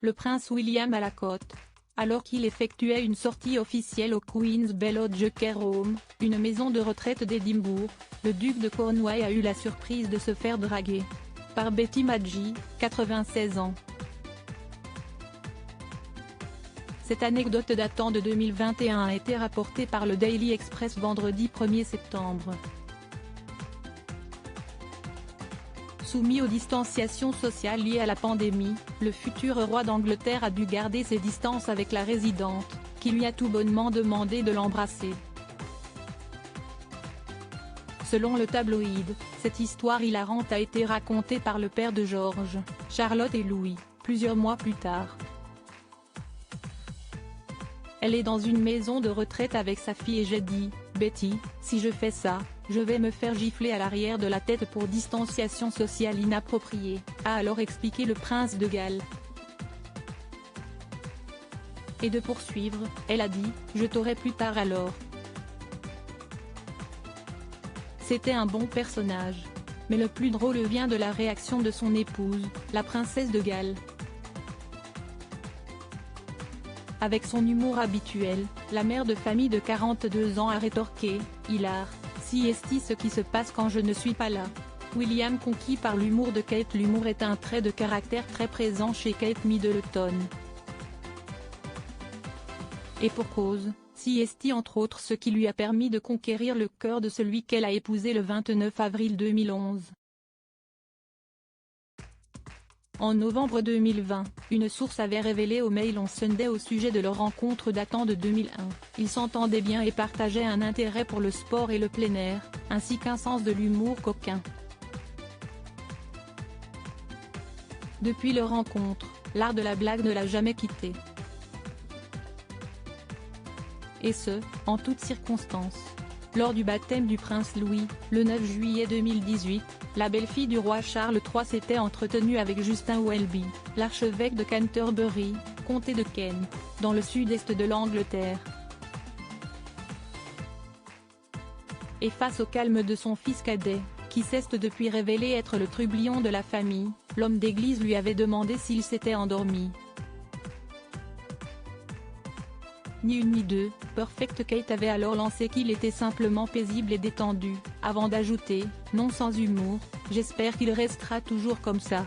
le prince William à la côte. Alors qu'il effectuait une sortie officielle au Queen's Bell Lodge Care Home, une maison de retraite d'Édimbourg, le duc de Cornouailles a eu la surprise de se faire draguer par Betty Magee, 96 ans. Cette anecdote datant de 2021 a été rapportée par le Daily Express vendredi 1er septembre. Soumis aux distanciations sociales liées à la pandémie, le futur roi d'Angleterre a dû garder ses distances avec la résidente, qui lui a tout bonnement demandé de l'embrasser. Selon le tabloïd, cette histoire hilarante a été racontée par le père de George, Charlotte et Louis, plusieurs mois plus tard. Elle est dans une maison de retraite avec sa fille et j'ai dit, Betty, si je fais ça, je vais me faire gifler à l'arrière de la tête pour distanciation sociale inappropriée, a alors expliqué le prince de Galles. Et de poursuivre, elle a dit, je t'aurai plus tard alors. C'était un bon personnage. Mais le plus drôle vient de la réaction de son épouse, la princesse de Galles. Avec son humour habituel, la mère de famille de 42 ans a rétorqué, hilar, si est-il ce qui se passe quand je ne suis pas là. William conquis par l'humour de Kate. L'humour est un trait de caractère très présent chez Kate Middleton. Et pour cause, si est-il entre autres ce qui lui a permis de conquérir le cœur de celui qu'elle a épousé le 29 avril 2011. En novembre 2020, une source avait révélé au Mail on Sunday au sujet de leur rencontre datant de 2001, ils s'entendaient bien et partageaient un intérêt pour le sport et le plein air, ainsi qu'un sens de l'humour coquin. Depuis leur rencontre, l'art de la blague ne l'a jamais quitté. Et ce, en toutes circonstances. Lors du baptême du prince Louis, le 9 juillet 2018, la belle-fille du roi Charles III s'était entretenue avec Justin Welby, l'archevêque de Canterbury, comté de Kent, dans le sud-est de l'Angleterre. Et face au calme de son fils cadet, qui s'est depuis révélé être le trublion de la famille, l'homme d'église lui avait demandé s'il s'était endormi. Ni une ni deux, Perfect Kate avait alors lancé qu'il était simplement paisible et détendu, avant d'ajouter, non sans humour, j'espère qu'il restera toujours comme ça.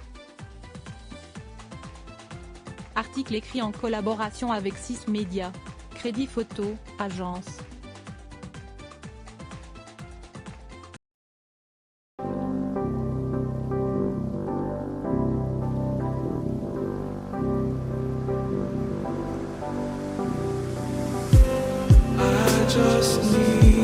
Article écrit en collaboration avec 6 Médias. Crédit photo, agence. Just need